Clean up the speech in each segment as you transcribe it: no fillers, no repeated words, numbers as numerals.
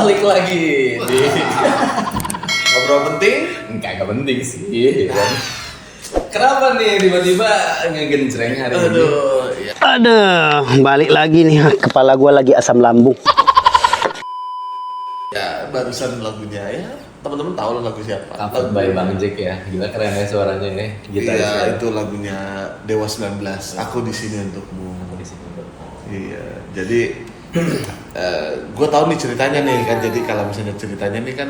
balik lagi di Ngobrol penting? Enggak penting sih kan. Kenapa nih tiba-tiba ngegencreng hari ini? Ya. Aduh, balik lagi nih. Kepala gua lagi asam lambung. Ya, barusan lagunya ya. Teman-teman tahu lah lagu siapa? Comfort by Bang Jack ya. Gila keren ya suaranya ya. Iya, itu lagunya Dewa 19. Aku di sini untukmu. Iya, jadi gue tahu nih ceritanya nih kan. Jadi kalau misalnya ceritanya nih kan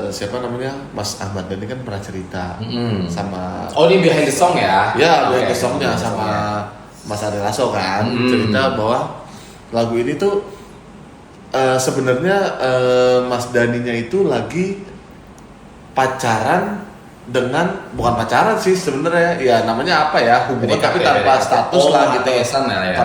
siapa namanya Mas Ahmad Dhani kan pernah cerita sama. Oh ini behind the song ya? Ya, behind the songnya sama Mas Ari Lasso kan cerita bahwa lagu ini tuh sebenarnya Mas Dhaninya itu lagi pacaran dengan bukan pacaran sih sebenarnya ya namanya apa ya hubungan tapi tanpa status lah gitu ya.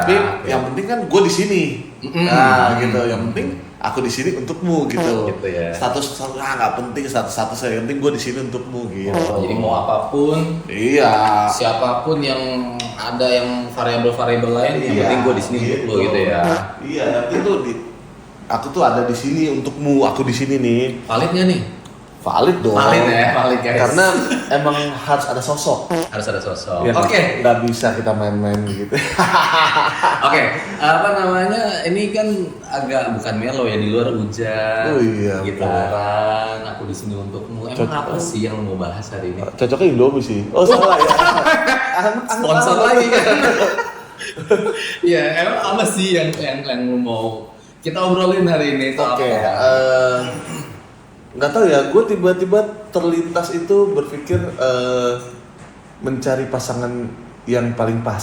Tapi yang penting kan gue di sini nah gitu yang penting aku di sini untukmu gitu ya. status nggak penting status yang penting gue di sini untukmu gitu jadi mau apapun iya siapapun yang ada yang variabel lain yang penting gue di sini untuk lo gitu ya iya yang penting tuh aku tuh ada di sini untukmu aku di sini nih validnya nih valid dong. Valid guys. Karena emang harus ada sosok. Harus ada sosok. Ya, Oke. Nggak bisa kita main-main gitu. Oke. Apa namanya? Ini kan agak bukan melo ya di luar hujan. Oh iya. Gitaran. Aku di sini untukmu. Emang apa sih yang mau bahas hari ini? Cocoknya Indomie sih. Oh salah ya. Sponsor lagi kan. Ya emang apa sih yang mau kita obrolin hari ini? Oke. Nggak tahu ya, gue tiba-tiba terlintas itu berpikir mencari pasangan yang paling pas.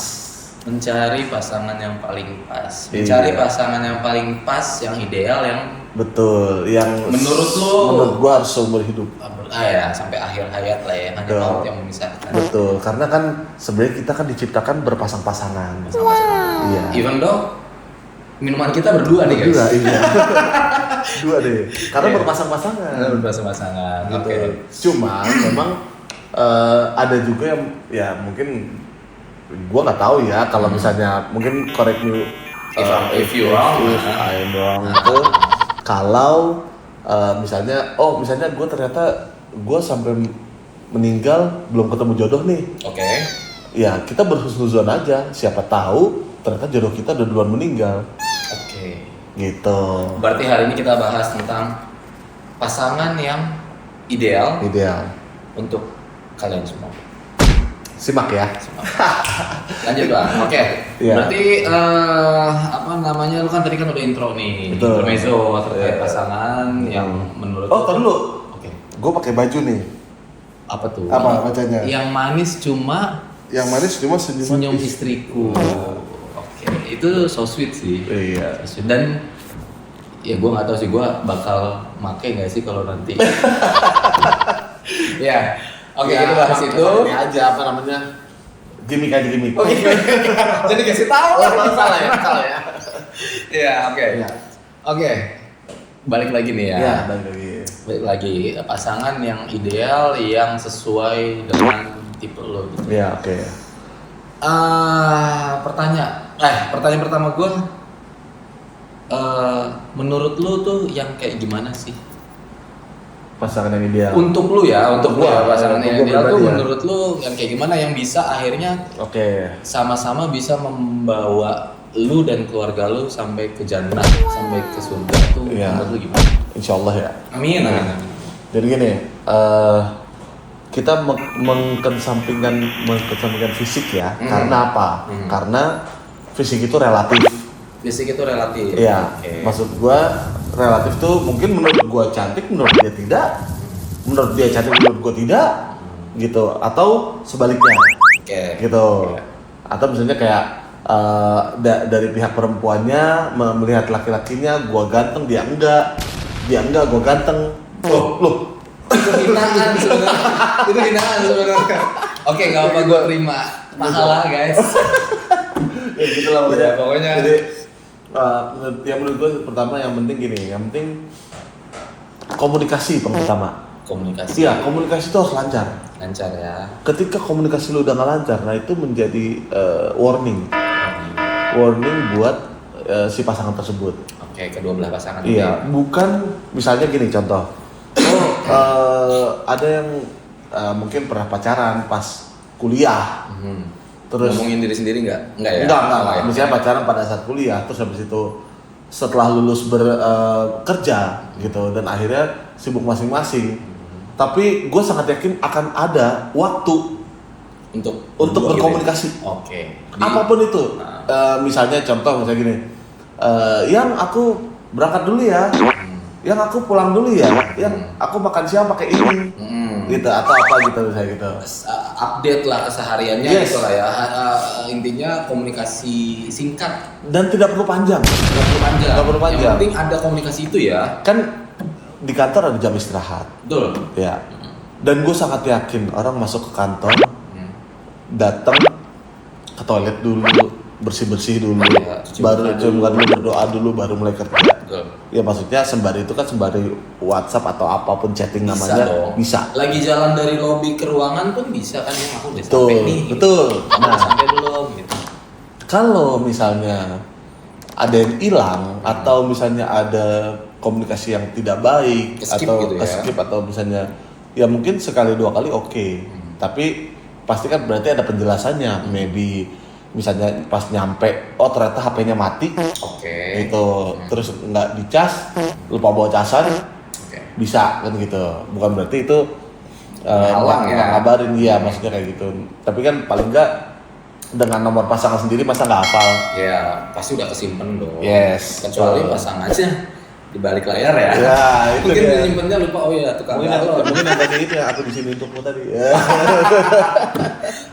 Mencari pasangan yang paling pas. Mencari pasangan yang paling pas, yang ideal, yang betul, yang menurut lo menurut gue harus seumur hidup. Ya sampai akhir hayat lah ya, hanya maut yang memisahkan. Betul, karena kan sebenarnya kita kan diciptakan berpasang-pasangan. Iya. Even though minuman kita berdua nih guys. Iya. Dua deh. Karena berpasang-pasangan. Berpasang-pasangan. Gitu. Oke. Cuma memang ada juga yang ya mungkin gua nggak tahu ya kalau misalnya mungkin correct me if you wrong, if I am wrong itu kalau misalnya gua ternyata gua sampai meninggal belum ketemu jodoh nih. Oke. Ya kita berhusnuzon aja. Siapa tahu ternyata jodoh kita udah duluan meninggal. Oke. Gitu. Berarti hari ini kita bahas tentang pasangan yang ideal untuk kalian semua. Simak ya. Lanjut Bang. Oke. Iya. Berarti apa namanya lu kan tadi kan udah intro nih. Betul. Intermezzo terkait pasangan yang menurut Oh, tar dulu. Oke. Gue pakai baju nih. Apa tuh? Apa bacanya? Yang manis cuma senyum istriku. Oke. Itu so sweet sih. Iya. So sweet. Dan ya gue nggak tahu sih gue bakal make nggak sih kalau nanti. Ya. Oke, kita bahas itu. Ini aja apa namanya? Gimik aja gimik. Oke. Jadi kasih tahu lah. Salah ya. Ya, oke. Iya. Oke. Balik lagi nih ya. Iya, balik lagi. Pasangan yang ideal yang sesuai dengan tipe lo gitu. Iya, oke. Pertanyaan pertama gue, menurut lo tuh yang kayak gimana sih? Pasangan yang ideal. Untuk lu ya, untuk lu ya, pasangan yang ideal tuh ya. menurut lu yang kayak gimana yang bisa akhirnya sama-sama bisa membawa lu dan keluarga lu sampai ke jannah, sampai ke surga tuh menurut lu gimana? Insyaallah ya. Amin. Jadi gini, kita mengkesampingkan fisik ya. Karena apa? Karena fisik itu relatif. Fisik itu relatif. Iya. Okay. Maksud gua relatif tuh mungkin menurut gua cantik, menurut dia tidak. Menurut dia cantik, menurut gua tidak. Gitu. Atau sebaliknya. Oke. Gitu. Okay. Atau misalnya kayak dari pihak perempuannya melihat laki-lakinya, gua ganteng, dia enggak, gua ganteng. Loh. Itu hinaan sebenarnya. Oke, nggak apa gua terima pahala guys. Ya gitulah pokoknya. Jadi yang menurut gue pertama yang penting gini, yang penting komunikasi pertama. Komunikasi. Iya, komunikasi itu harus lancar. Lancar ya. Ketika komunikasi lu udah nggak lancar, nah itu menjadi warning buat si pasangan tersebut. Oke, kedua belah pasangan. Iya, bukan misalnya gini contoh. Ada yang mungkin pernah pacaran pas kuliah. Terus ngomongin diri sendiri nggak? Nggak ya? Enggak. Ya. Misalnya pacaran pada saat kuliah, terus habis itu setelah lulus bekerja gitu, dan akhirnya sibuk masing-masing. Tapi gue sangat yakin akan ada waktu untuk berdua berkomunikasi. gitu ya? Oke. Apapun itu. Misalnya contoh misalnya gini, yang aku berangkat dulu ya, yang aku pulang dulu ya, yang aku makan siang pakai ini, gitu atau apa gitu misalnya gitu. Update lah kesehariannya Yes. gitu lah ya. Intinya komunikasi singkat. Dan tidak perlu panjang. Nggak perlu panjang. Nggak perlu panjang. Yang penting ada komunikasi itu ya. Kan di kantor ada jam istirahat. Betul. Ya. Dan gue sangat yakin orang masuk ke kantor, datang ke toilet dulu, bersih-bersih dulu, Ya, cuci baru muka cuci muka dulu, berdoa dulu, baru mulai kerja. Betul. Ya maksudnya sembari itu kan sembari WhatsApp atau apapun chatting namanya dong. bisa. Lagi jalan dari lobi ke ruangan pun bisa kan, yang aku udah Betul, sampai nih. betul. Kamu udah Nah. sampai belum gitu. Kalau misalnya ada yang hilang atau misalnya ada komunikasi yang tidak baik Ke-skip atau gitu ya. ke-skip atau misalnya ya mungkin sekali dua kali oke. Tapi pasti kan berarti ada penjelasannya. Maybe misalnya pas nyampe oh ternyata HP-nya mati. Oke. Itu terus nggak dicas, lupa bawa casan, Oke. bisa kan gitu. Bukan berarti itu Menghalang ya. nggak ngabarin dia maksudnya kayak gitu. Tapi kan paling nggak dengan nomor pasangan sendiri masa nggak hafal. Ya, pasti udah kesimpen dong. Yes, Kecuali betul. pasang aja di balik layar ya. Ya, itu Mungkin dia. nyimpennya lupa, oh ya tukang Mungkin galon. mungkin yang tadi itu yang aku di sini untukmu tadi. Ya.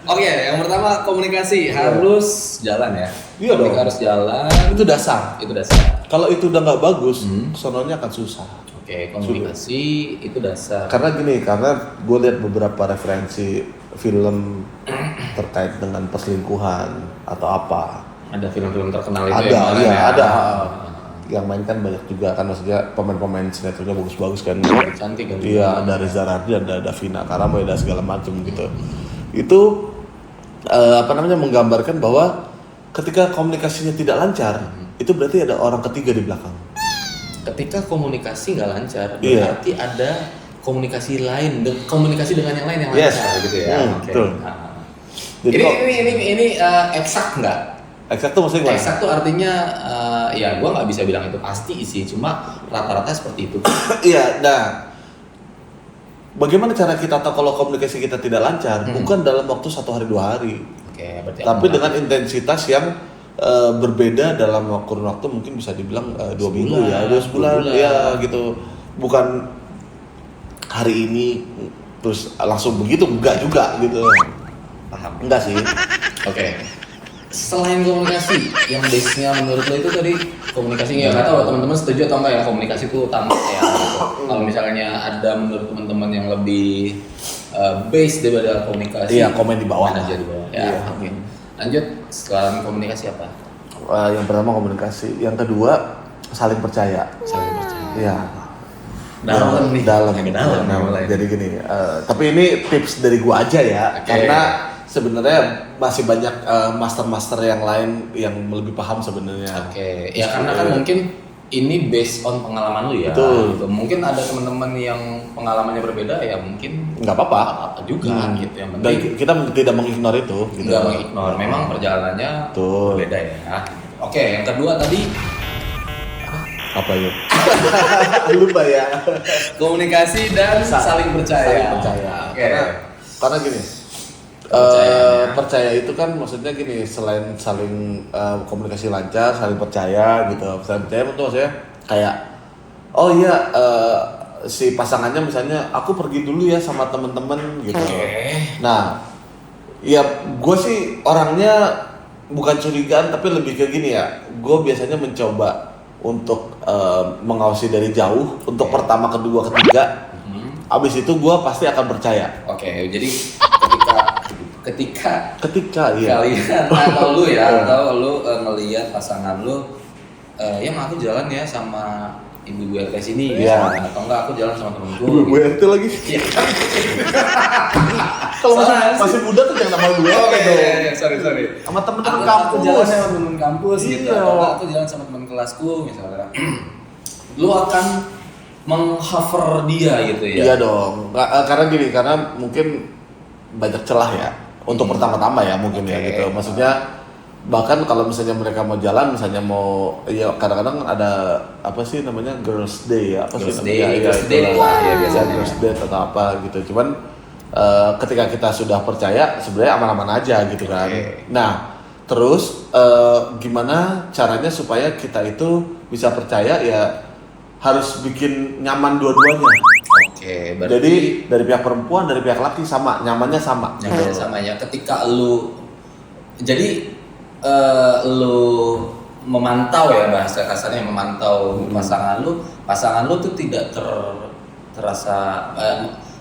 Oke, yang pertama komunikasi harus jalan ya. Iya dong. Ketika harus jalan, Itu dasar. itu dasar. Kalau itu udah nggak bagus, sononya akan susah. Oke, komunikasi itu dasar. Karena gini, karena gue lihat beberapa referensi film terkait dengan perselingkuhan atau apa. Ada film-film terkenal itu Ada, yang mana iya, ya? ada. Yang main kan banyak juga kan, maksudnya pemain-pemain sinetronnya bagus-bagus kan. Cantik kan. Iya, ada Reza Rahardian, ada Davina Karama, ada segala macam gitu. Itu menggambarkan bahwa ketika komunikasinya tidak lancar, itu berarti ada orang ketiga di belakang. Ketika komunikasi nggak lancar, Iya. berarti ada komunikasi lain, komunikasi dengan yang lain yang Yes. lancar gitu ya. Oke. Betul. Nah. Jadi kok Ini eksak nggak? eksak tuh maksudnya gimana? Eksak tuh artinya ya gua nggak bisa bilang itu pasti sih, cuma rata-rata seperti itu. Iya, nah bagaimana cara kita tahu kalau komunikasi kita tidak lancar? Bukan dalam waktu 1 hari 2 hari, Oke, berarti tapi aku- dengan intensitas yang berbeda dalam kurun waktu mungkin bisa dibilang 2 minggu ya, 2 sebulan, sebulan. ya gitu. Bukan hari ini terus langsung begitu, enggak juga gitu. paham. Enggak sih. Oke. Selain komunikasi, yang base-nya menurut lo itu tadi komunikasi ya, nggak tahu teman-teman setuju atau enggak ya komunikasi itu utama ya. Kalau misalnya ada menurut teman-teman yang lebih base daripada komunikasi, Iya, komen di bawah komen lah. aja di bawah. Ya, Iya. oke. Lanjut, selain komunikasi apa? Yang pertama komunikasi, yang kedua saling percaya. Saling percaya. Iya. Dalam nih. Dalam. Agak dalam nih mulai. Jadi gini, tapi ini tips dari gua aja ya, Oke. karena sebenarnya masih banyak master-master yang lain yang lebih paham sebenarnya. Oke, ya karena kan mungkin ini based on pengalaman lu ya. Betul. Gitu. Mungkin ada teman-teman yang pengalamannya berbeda ya mungkin Nggak apa-apa. apa juga gitu. Yang Dan penting kita tidak mengignore itu. Gitu. nggak mengignore. Memang perjalanannya Betul. berbeda ya. Oke, yang kedua tadi Apa ya? Lupa ya. komunikasi dan saling percaya. Saling percaya. Oke. Karena gini. Percaya. Percaya itu kan maksudnya gini, selain saling komunikasi lancar, saling percaya gitu. Saling percaya itu maksudnya kayak oh iya si pasangannya misalnya aku pergi dulu ya sama temen-temen gitu. Oke. Nah, ya gue sih orangnya bukan curigaan tapi lebih ke gini ya. Gue biasanya mencoba untuk mengawasi dari jauh untuk pertama, kedua, ketiga. Abis itu gue pasti akan percaya. Oke, jadi ketika Iya. kalian atau lu ya atau lu ngelihat pasangan lu yang aku jalan ya sama ibu RT sini, Iya. misalkan. Atau enggak aku jalan sama temenku. Gue RT lagi. Iya. Kalau Soalnya masih muda tuh jangan nama gue Oh RT iya, dong. iya, sorry. Sama temen-temen Aku kampus. jalan sama temen kampus gitu. Iya. Atau enggak aku jalan sama temen kelasku misalnya. Lu akan menghover dia gitu ya. Iya dong. Karena gini, karena mungkin banyak celah ya. Untuk pertama-tama ya mungkin ya Oke. gitu. Maksudnya bahkan kalau misalnya mereka mau jalan, misalnya mau ya kadang-kadang ada apa sih namanya girls day ya, apa Girls sih day, namanya? girls day itulah. lah, ya, Ya, biasanya. girls day atau apa gitu. Cuman ketika kita sudah percaya sebenarnya aman-aman aja gitu kan. Oke. Nah, terus gimana caranya supaya kita itu bisa percaya ya harus bikin nyaman dua-duanya. Oke, berarti Jadi dari pihak perempuan, dari pihak laki sama, nyamannya sama. nyamannya sama ya. Ketika lu jadi lu memantau ya, bahasa kasarnya memantau pasangan lu tuh tidak terasa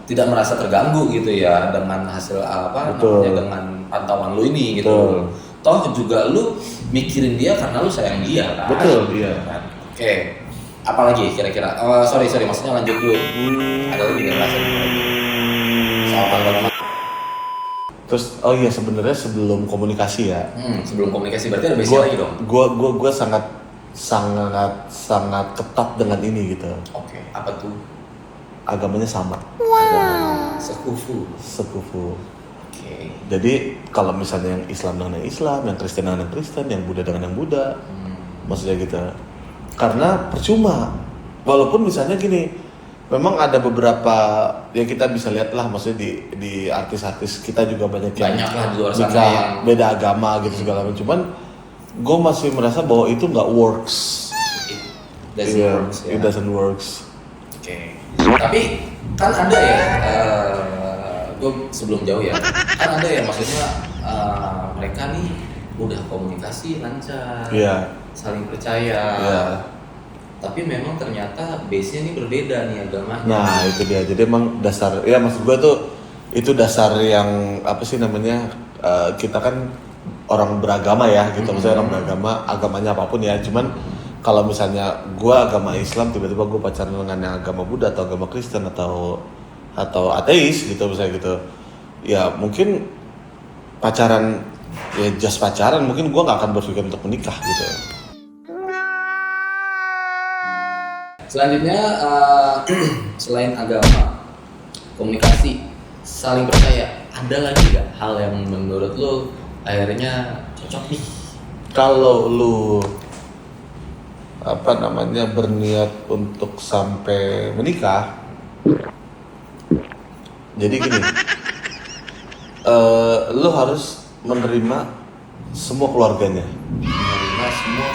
tidak merasa terganggu gitu ya dengan hasil apa Betul. namanya, dengan pantauan lu ini gitu. Betul. Toh juga lu mikirin dia karena lu sayang dia kan. Betul, iya. Kan? Oke. Apalagi kira-kira? Sorry, maksudnya lanjut dulu. Ada lagi nggak rasa lagi? Soal pantauan. Terus oh iya sebenarnya sebelum komunikasi ya, Sebelum komunikasi berarti ada basic lagi dong. Gue sangat ketat dengan ini gitu. Oke, apa tuh? Agamanya sama, Agama sekufu. sekufu. Oke. Jadi kalau misalnya yang Islam dengan yang Islam, yang Kristen dengan yang Kristen, yang Buddha dengan yang Buddha, maksudnya gitu. Karena percuma, walaupun misalnya gini, memang ada beberapa yang kita bisa lihat lah, maksudnya di artis-artis kita juga banyak yang Banyak lah di luar sana nikah yang beda agama gitu segala macam. Cuman gue masih merasa bahwa itu nggak works. it doesn't Iya, works ya. it doesn't works. Oke. Tapi kan ada ya, gue sebelum jauh ya, kan ada ya maksudnya mereka nih udah komunikasi lancar, Iya. saling percaya. Iya. Tapi memang ternyata base-nya ini berbeda nih agamanya. Nah itu dia. Jadi emang dasar, ya maksud gue tuh itu dasar yang apa sih namanya, kita kan orang beragama ya gitu, maksudnya orang beragama, agamanya apapun ya. Cuman kalau misalnya gue agama Islam, tiba-tiba gue pacaran dengan yang agama Buddha atau agama Kristen atau ateis gitu misalnya gitu, ya mungkin pacaran ya just pacaran, mungkin gue nggak akan berpikir untuk menikah gitu. Selanjutnya selain agama, komunikasi, saling percaya, ada lagi gak hal yang menurut lo akhirnya cocok nih? Kalau lu apa namanya berniat untuk sampai menikah, jadi gini, lu harus menerima semua keluarganya, Menerima semua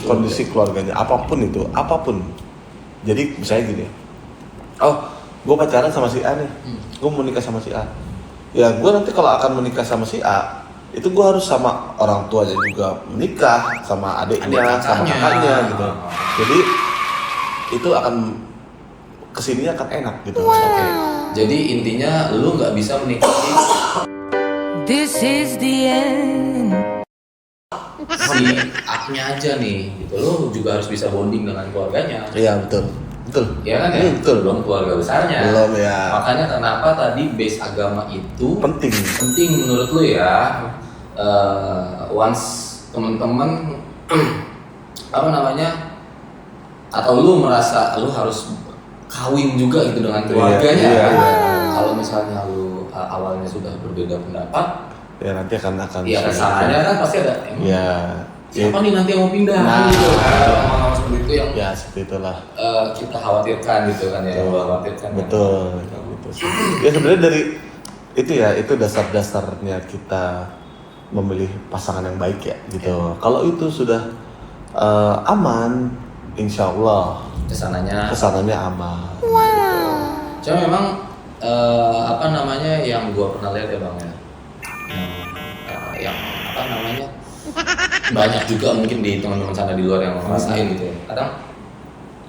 kondisi keluarganya, apapun itu, apapun. Jadi misalnya gini, oh gue pacaran sama si A nih, gue mau nikah sama si A, ya gue nanti kalau akan menikah sama si A, itu gue harus sama orang tuanya juga menikah, sama adiknya, sama kakaknya gitu. Jadi itu akan kesininya akan enak gitu. Oke. Jadi intinya lu nggak bisa menikahi This is the end. si aknya aja nih, gitu. Lu juga harus bisa bonding dengan keluarganya. Iya betul, betul. Ya kan ya? Betul. Belum keluarga besarnya. Belum ya. Makanya kenapa tadi base agama itu Penting. menurut lu ya. Once temen-temen apa namanya, atau lu merasa lu harus kawin juga gitu dengan keluarganya. Iya, iya. Kalau misalnya lu awalnya sudah berbeda pendapat, Ya nanti akan ya kesannya kan pasti ada Ya. siapa nih nanti yang mau pindah Nah. gitu kan, hal seperti itu yang Ya seperti itulah. kita khawatirkan gitu kan ya, Betul. khawatirkan kan. Betul. Gitu sih. Ya sebenarnya dari itu ya, itu dasar-dasarnya kita memilih pasangan yang baik ya gitu. Kalau itu sudah aman, insya Allah kesananya aman. Cuma memang apa namanya yang gua pernah lihat ya bang ya, yang apa namanya banyak juga mungkin di teman-teman sana di luar yang ngerasain gitu ya. Kadang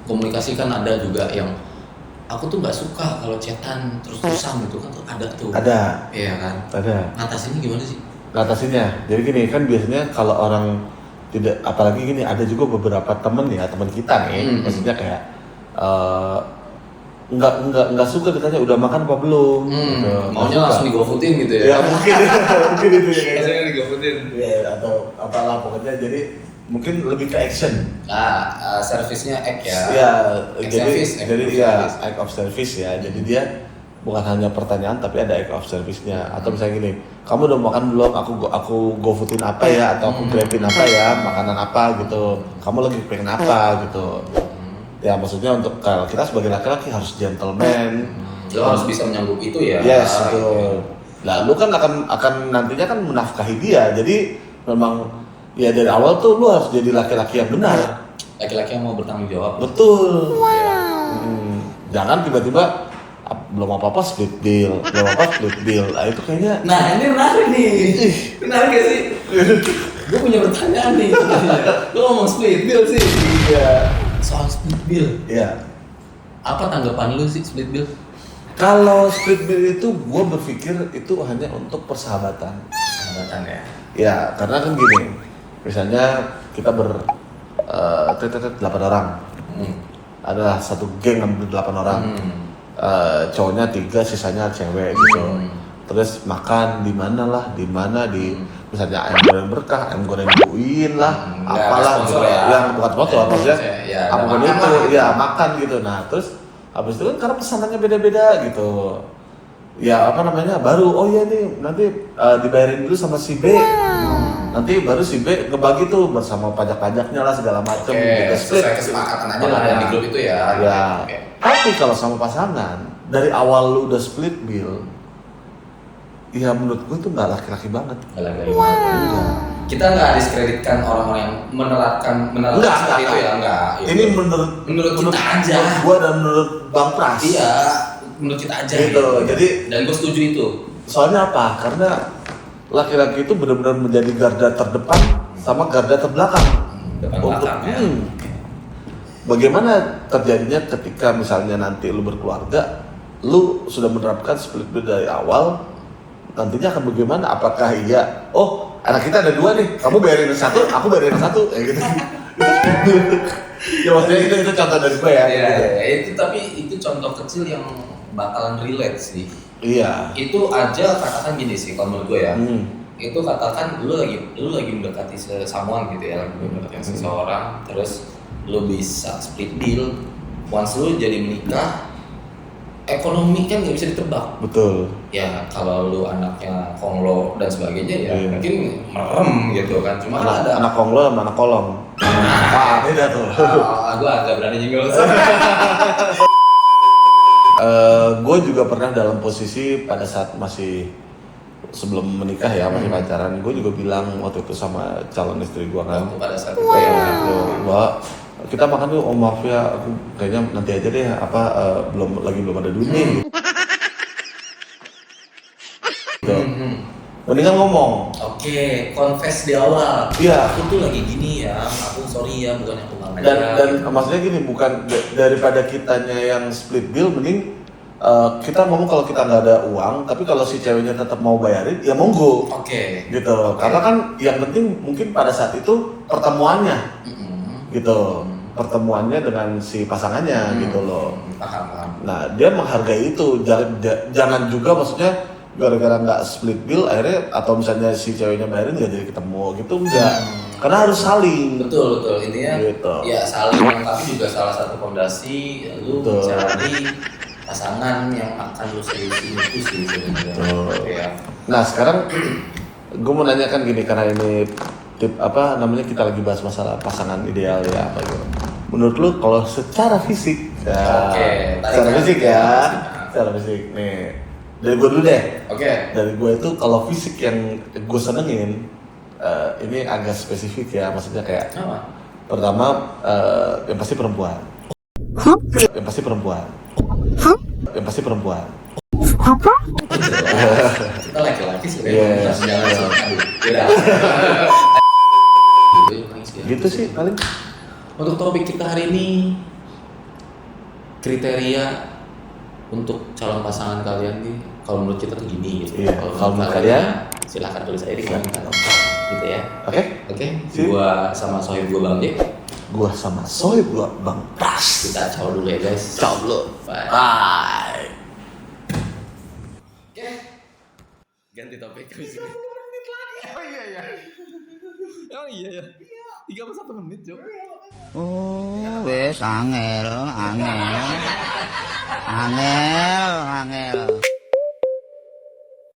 komunikasi kan ada juga yang aku tuh nggak suka kalau chatan terus-terusan gitu kan, tuh ada tuh. Ada. Iya kan. Ada. Ngatasinnya gimana sih? Ngatasinnya, jadi gini kan biasanya kalau orang tidak, apalagi gini, ada juga beberapa temen kita nih, maksudnya kayak nggak suka ditanya udah makan apa belum, gitu. Maunya langsung digofoodin gitu ya. Ya mungkin mungkin itu ya kayaknya. Langsung digofoodin. Ya, atau apalah pokoknya, jadi mungkin lebih ke action. Servisnya act ya. Ya, Act jadi service, act jadi of ya service. act of service ya. Jadi dia bukan hanya pertanyaan tapi ada act of service-nya. Atau misalnya gini, kamu udah makan belum? Aku GoFoodin apa ya? Atau aku Grabin apa ya? Makanan apa gitu? Kamu lagi pengen apa gitu? Ya maksudnya untuk kalau kita sebagai laki-laki harus gentleman. Lo harus bisa menyanggup itu ya. Yes, gitu. betul. Nah, lu kan akan nantinya kan menafkahi dia. Jadi memang ya dari awal tuh lu harus jadi laki-laki yang benar. Laki-laki yang mau bertanggung jawab. Betul. Jangan tiba-tiba belum apa-apa split bill. Nah, itu kayaknya Nah ini menarik nih. Menarik gak sih? Gue punya pertanyaan nih. Lo ngomong split bill sih. iya. Soal split bill. Iya. Apa tanggapan lu sih split bill? Kalau split bill itu gue berpikir itu hanya untuk persahabatan. Persahabatan ya. Ya, karena kan gini. Misalnya kita 8 orang. Ada satu geng ambil 8 orang. Cowoknya 3, sisanya cewek gitu. Terus makan di mana lah, di misalnya ayam goreng berkah, ayam goreng buin lah, apalah gitu ya. yang bukan sponsor, maksudnya ya, apapun makan itu, lah, gitu. ya makan gitu. Nah terus habis itu kan karena pesanannya beda-beda gitu. Ya apa namanya, baru oh ya nih nanti dibayarin dulu sama si B. Nanti baru si B ngebagi tuh bersama pajak-pajaknya lah segala macam gitu. Sesuai kesepakatan aja lah yang di grup itu ya. Ya. Oke. Tapi kalau sama pasangan dari awal lu udah split bill, ya menurut gue itu nggak laki-laki banget. Enggak. Kita nggak diskreditkan orang-orang yang menerapkan seperti itu ya, enggak. Ini menurut kita aja. Menurut gua dan menurut Bang Pras. Iya, menurut kita aja. Gitu. Jadi- dan gue setuju itu. Soalnya apa? Karena laki-laki itu benar-benar menjadi garda terdepan sama garda terbelakang. Depan belakang ya. Bagaimana terjadinya ketika misalnya nanti lu berkeluarga, lu sudah menerapkan split bill dari awal, nantinya akan bagaimana? Apakah iya? Oh, anak kita ada 2 nih, kamu bayarin yang 1, aku bayarin yang 1, kayak gitu. Ya maksudnya itu contoh dari gue ya. Iya, gitu. itu tapi itu contoh kecil yang bakalan relate sih. Iya. Itu aja katakan gini sih kalau menurut gue ya. Itu katakan lu lagi mendekati someone gitu ya, lagi mendekati seseorang, terus lu bisa split bill. Once lu jadi menikah, ekonomi kan nggak bisa ditebak. Betul. Ya kalau lu anaknya konglo dan sebagainya ya Iya. mungkin merem gitu kan. Cuma kan ada Anak konglo sama anak kolong. Beda tuh. gue agak berani jingle sih. Gue juga pernah dalam posisi pada saat masih sebelum menikah ya, masih pacaran, gue juga bilang waktu itu sama calon istri gue kan, Waktu pada saat itu ya, ya. gitu, bahwa kita makan tuh, oh maaf ya, aku kayaknya nanti aja deh, belum ada dunia gitu. Mendingan ngomong. Oke, confess di awal. Iya. Aku tuh lagi gini ya, aku sorry ya, bukan aku nggak Dan maksudnya gini, bukan daripada kitanya yang split bill, mending kita ngomong kalau kita nggak ada uang, tapi kalau si ceweknya tetap mau bayarin, ya monggo. Oke. Gitu. Karena kan yang penting mungkin pada saat itu pertemuannya, gitu. Pertemuannya dengan si pasangannya, gitu loh. Paham. Nah, dia menghargai itu. Jangan juga maksudnya gara-gara nggak split bill akhirnya, atau misalnya si ceweknya bayarin nggak jadi ketemu gitu, enggak. Karena harus saling. Betul. Intinya Gitu. ya saling, tapi juga salah satu fondasi lu Betul. mencari pasangan yang akan lu seriusin itu sih sebenarnya. Betul. Ya. Nah, sekarang gue mau nanyakan gini, karena ini kita lagi bahas masalah pasangan ideal ya, apa gitu. Menurut lu kalau secara fisik, secara fisik nih, dari gue dulu deh. Oke. Dari gue itu kalau fisik yang gue senengin, ini agak spesifik ya, maksudnya kayak Apa? pertama yang pasti perempuan. Yang pasti perempuan. Kita laki-laki sih. Iya. Beda. Gitu sih paling. Untuk topik kita hari ini, kriteria untuk calon pasangan kalian nih, kalau menurut kita tuh gini gitu. Iya, kalau menurut kalian, silahkan tulis aja di komentar. Gitu ya. Oke? Oke, Sip. gua sama sohib gua Bang Jack. Gua sama Soib gua Bang Pras. Kita ciao dulu ya guys. Ciao dulu. Bye. Bye. Ganti topik ke sini. Oh iya ya. Oh iya ya. 31 menit, Cok. Oh, wes angel.